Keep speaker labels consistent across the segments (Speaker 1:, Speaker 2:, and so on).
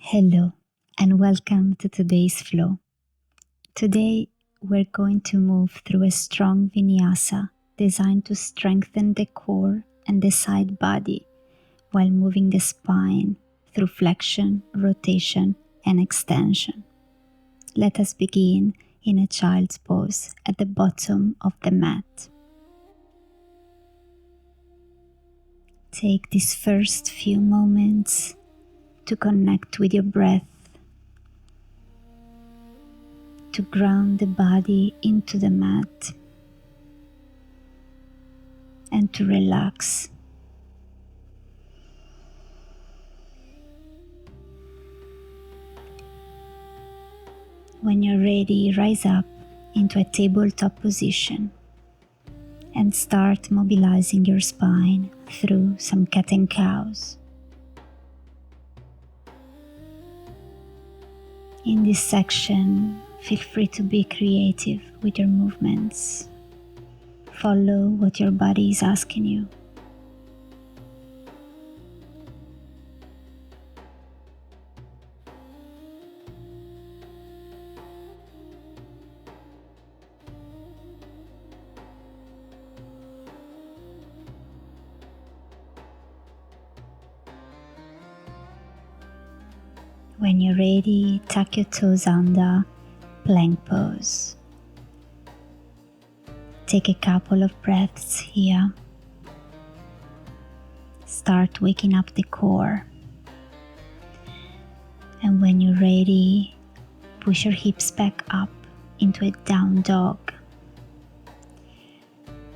Speaker 1: Hello and welcome to today's flow. Today we're going to move through a strong vinyasa designed to strengthen the core and the side body while moving the spine through flexion, rotation, and extension. Let us begin in a child's pose at the bottom of the mat. Take these first few moments to connect with your breath, to ground the body into the mat, and to relax. When you're ready, rise up into a tabletop position and start mobilizing your spine through some cat and cows. In this section, feel free to be creative with your movements. Follow what your body is asking you. When you're ready, tuck your toes under, plank pose. Take a couple of breaths here. Start waking up the core. And when you're ready, push your hips back up into a down dog.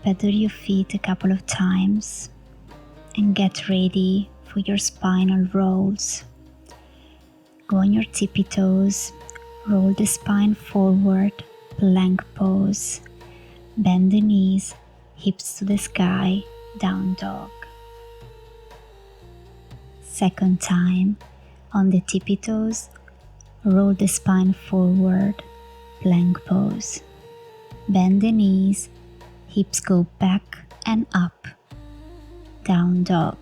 Speaker 1: Pedal your feet a couple of times and get ready for your spinal rolls. Go on your tippy toes, roll the spine forward, plank pose, bend the knees, hips to the sky, down dog. Second time, on the tippy toes, roll the spine forward, plank pose, bend the knees, hips go back and up, down dog.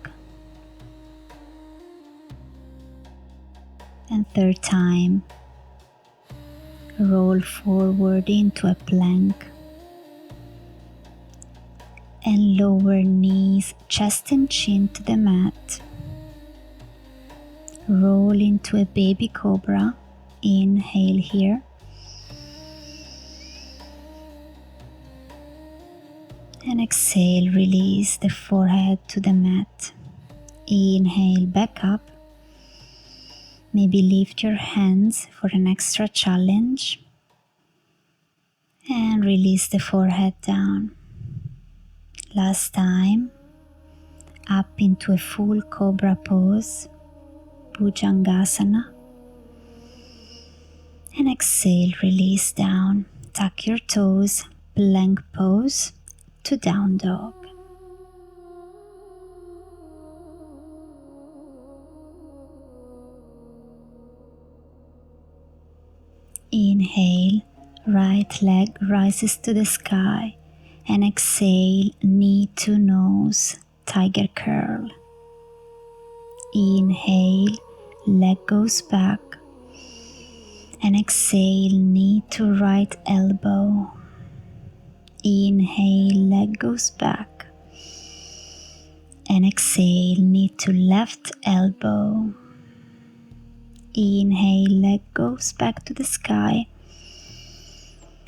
Speaker 1: And third time, roll forward into a plank and lower knees, chest and chin to the mat. Roll into a baby cobra. Inhale here. And exhale, release the forehead to the mat. Inhale, back up. Maybe lift your hands for an extra challenge. And release the forehead down. Last time, up into a full cobra pose, Bhujangasana. And exhale, release down. Tuck your toes, plank pose to down dog. Inhale, right leg rises to the sky, and exhale, knee to nose, tiger curl. Inhale, leg goes back, and exhale, knee to right elbow. Inhale, leg goes back, and exhale, knee to left elbow. Inhale, leg goes back to the sky,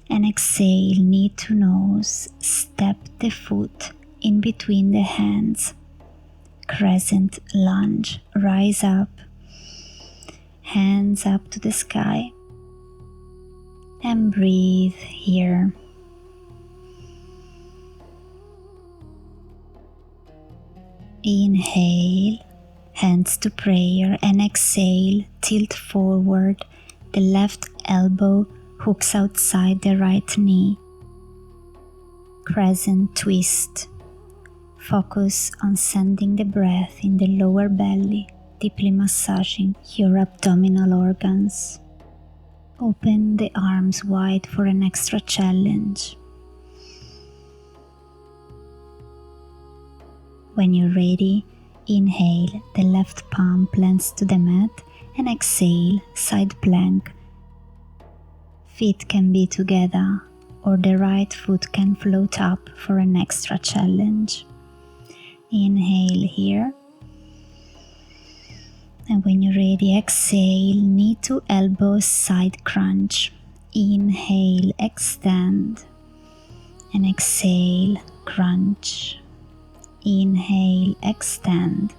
Speaker 1: and exhale, knee to nose, step the foot in between the hands. Crescent lunge, rise up, hands up to the sky, and breathe here. Inhale, hands to prayer, and exhale, tilt forward, the left elbow hooks outside the right knee. Crescent twist. Focus on sending the breath in the lower belly, deeply massaging your abdominal organs. Open the arms wide for an extra challenge. When you're ready, inhale, the left palm plants to the mat and exhale, side plank. Feet can be together or the right foot can float up for an extra challenge. Inhale here. And when you're ready, exhale, knee to elbow, side crunch. Inhale, extend. And exhale, crunch. Inhale, extend.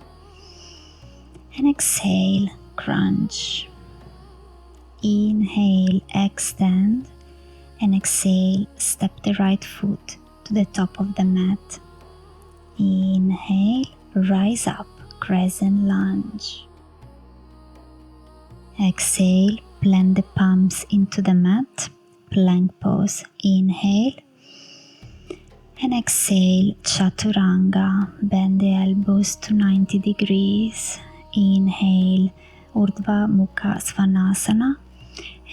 Speaker 1: And exhale, crunch. Inhale, extend. And exhale, step the right foot to the top of the mat. Inhale, rise up, crescent lunge. Exhale, plant the palms into the mat, plank pose. Inhale. And exhale, chaturanga, bend the elbows to 90 degrees. Inhale, urdhva mukha svanasana.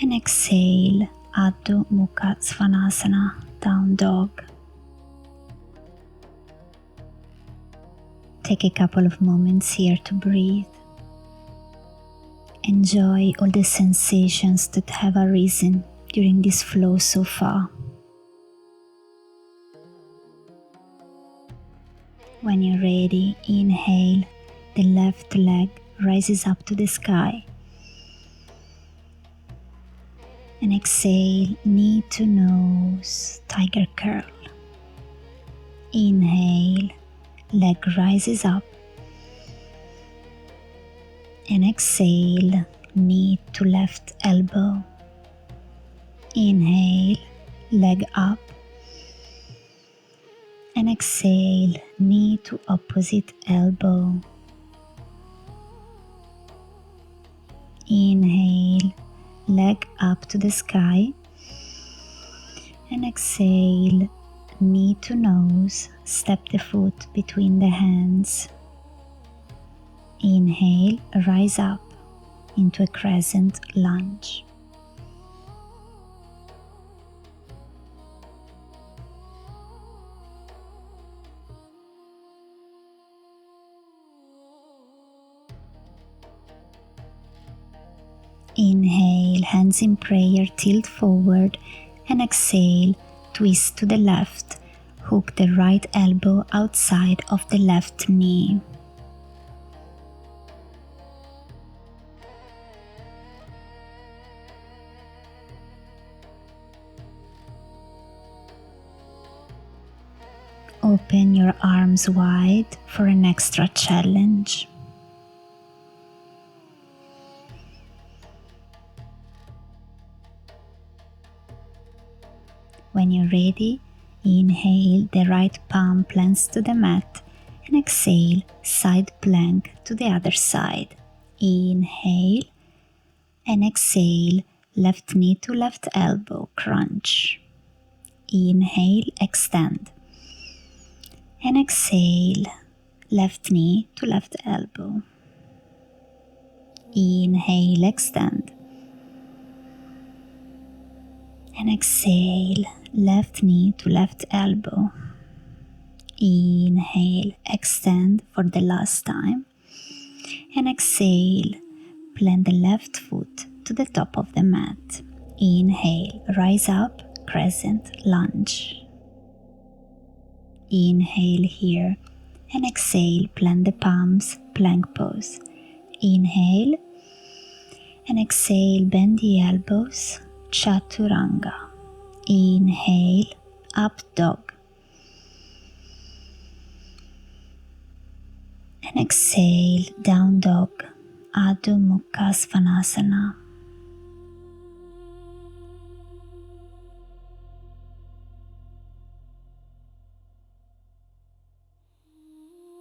Speaker 1: And exhale, adho mukha svanasana, down dog. Take a couple of moments here to breathe. Enjoy all the sensations that have arisen during this flow so far. When you're ready, inhale, the left leg rises up to the sky. And exhale, knee to nose, tiger curl. Inhale, leg rises up. And exhale, knee to left elbow. Inhale, leg up. And exhale, knee to opposite elbow. Inhale, leg up to the sky. And exhale, knee to nose, step the foot between the hands. Inhale, rise up into a crescent lunge. Inhale, hands in prayer, tilt forward, and exhale, twist to the left, hook the right elbow outside of the left knee. Open your arms wide for an extra challenge. When you're ready, inhale, the right palm plants to the mat, and exhale, side plank to the other side. Inhale, and exhale, left knee to left elbow, crunch. Inhale, extend. And exhale, left knee to left elbow. Inhale, extend. And exhale, left knee to left elbow. Inhale, extend for the last time. And exhale, plant the left foot to the top of the mat. Inhale, rise up, crescent lunge. Inhale here, and exhale, plant the palms, plank pose. Inhale, and exhale, bend the elbows, chaturanga. Inhale, up dog. And exhale, down dog, adho mukha svanasana.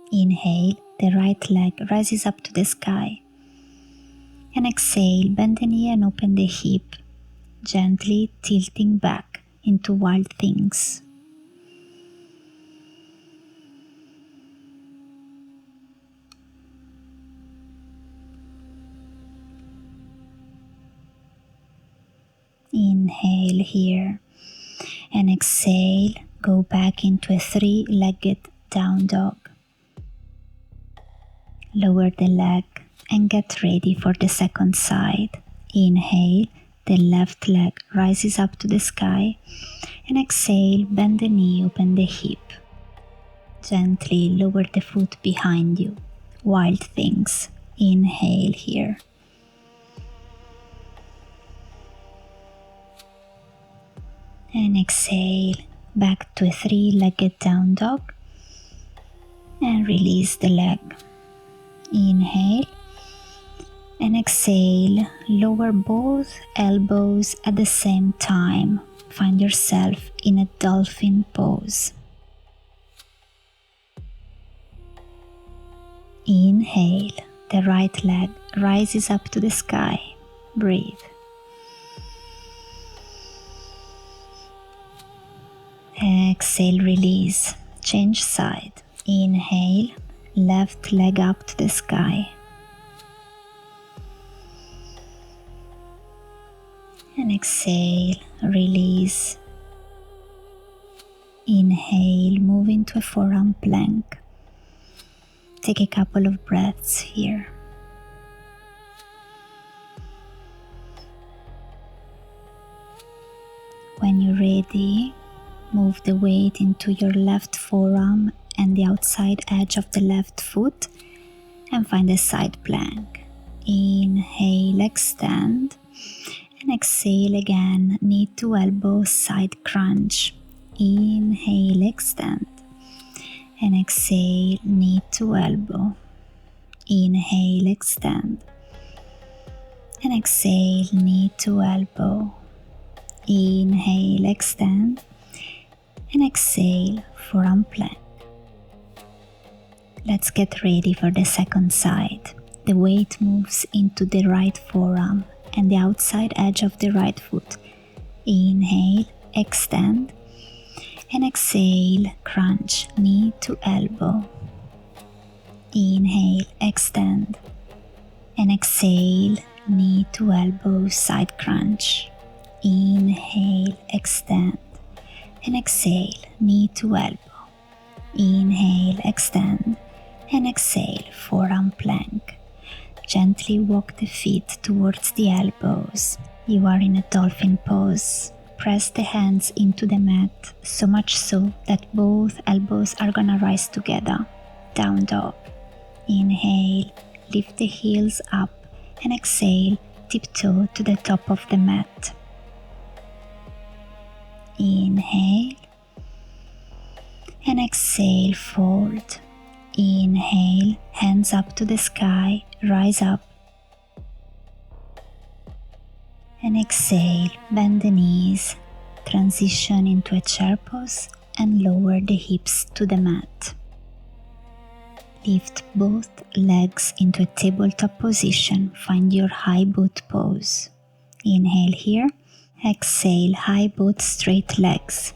Speaker 1: Inhale, the right leg rises up to the sky. And exhale, bend the knee and open the hip, gently tilting back into wild things. Inhale here, and exhale, go back into a three-legged down dog. Lower the leg and get ready for the second side. Inhale, the left leg rises up to the sky, and exhale, bend the knee, open the hip. Gently lower the foot behind you. Wild things. Inhale here. And exhale, back to a three-legged down dog. And release the leg. Inhale. And exhale, lower both elbows at the same time. Find yourself in a dolphin pose. Inhale, the right leg rises up to the sky. Breathe. Exhale, release. Change side. Inhale, left leg up to the sky. And exhale, release. Inhale, move into a forearm plank. Take a couple of breaths here. When you're ready, move the weight into your left forearm and the outside edge of the left foot and find a side plank. Inhale, extend. And exhale again, knee to elbow, side crunch. Inhale, extend. And exhale, knee to elbow. Inhale, extend. And exhale, knee to elbow. Inhale, extend. And exhale, forearm plank. Let's get ready for the second side. The weight moves into the right forearm and the outside edge of the right foot. Inhale, extend, and exhale, crunch, knee to elbow. Inhale, extend, and exhale, knee to elbow, side crunch. Inhale, extend, and exhale, knee to elbow. Inhale, extend, and exhale, forearm plank. Gently walk the feet towards the elbows. You are in a dolphin pose. Press the hands into the mat, so much so that both elbows are gonna rise together. Down dog. Inhale, lift the heels up, and exhale, tiptoe to the top of the mat. Inhale, and exhale, fold. Inhale, hands up to the sky, rise up. And exhale, bend the knees, transition into a chair pose and lower the hips to the mat. Lift both legs into a tabletop position, find your high boot pose. Inhale here, exhale, high boot straight legs.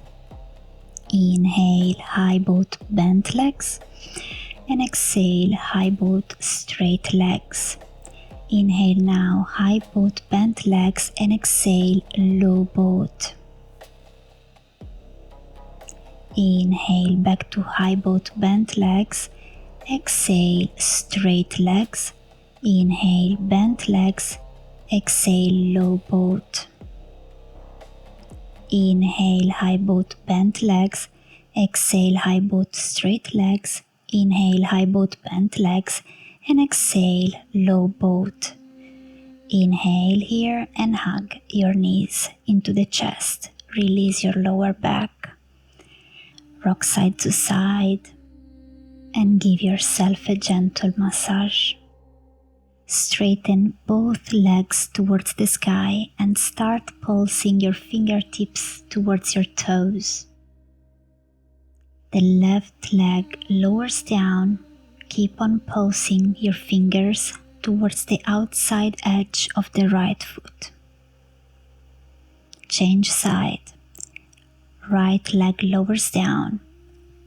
Speaker 1: Inhale, high boot bent legs. And exhale, high boat, straight legs. Inhale now, high boat, bent legs, and exhale, low boat. Inhale, back to high boat, bent legs. Exhale, straight legs. Inhale, bent legs. Exhale, low boat. Inhale, high boat, bent legs. Exhale, high boat, straight legs. Inhale, high boat, bent legs, and exhale, low boat. Inhale here and hug your knees into the chest. Release your lower back. Rock side to side and give yourself a gentle massage. Straighten both legs towards the sky and start pulsing your fingertips towards your toes. The left leg lowers down. Keep on pulsing your fingers towards the outside edge of the right foot. Change side. Right leg lowers down.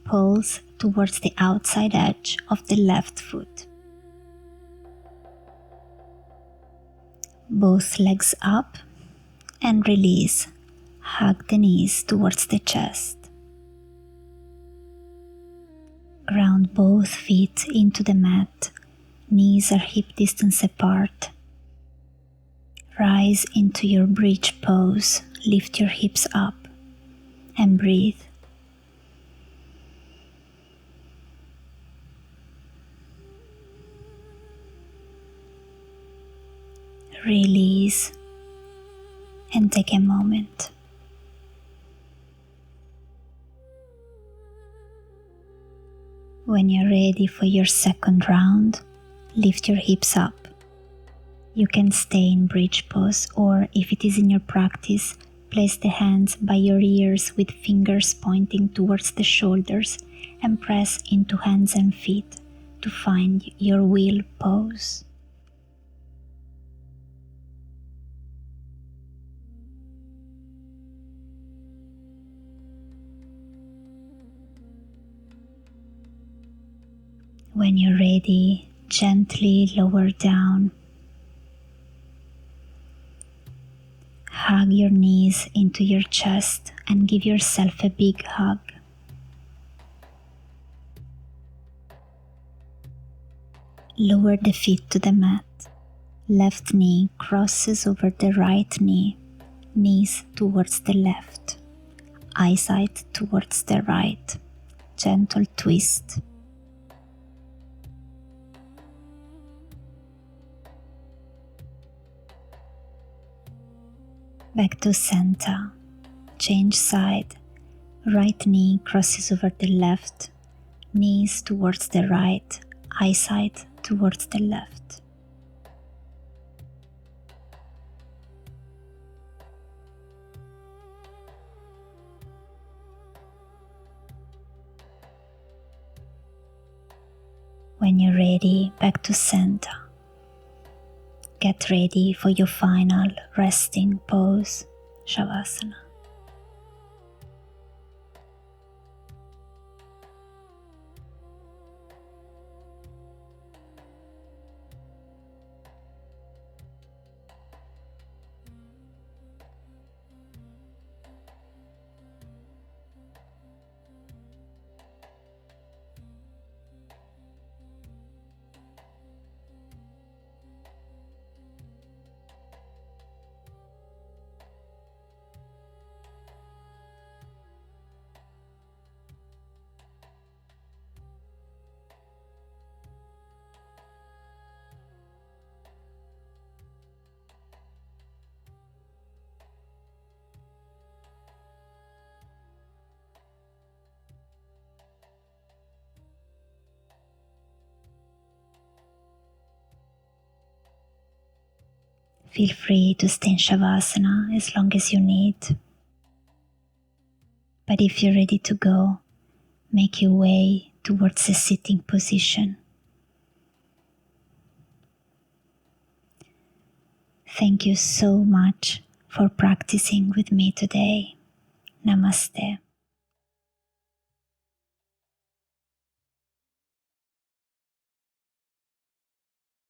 Speaker 1: Pulse towards the outside edge of the left foot. Both legs up and release. Hug the knees towards the chest. Ground both feet into the mat Knees are hip distance apart. Rise into your bridge pose, lift your hips up and breathe. Release and take a moment. When you're ready for your second round, lift your hips up. You can stay in bridge pose, or if it is in your practice, place the hands by your ears with fingers pointing towards the shoulders and press into hands and feet to find your wheel pose. When you're ready, gently lower down. Hug your knees into your chest and give yourself a big hug. Lower the feet to the mat. Left knee crosses over the right knee, knees towards the left, eyesight towards the right. Gentle twist. Back to center. Change side. Right knee crosses over the left, knees towards the right, eyesight towards the left. When you're ready, back to center. Get ready for your final resting pose, shavasana. Feel free to stay in shavasana as long as you need. But if you're ready to go, make your way towards a sitting position. Thank you so much for practicing with me today. Namaste.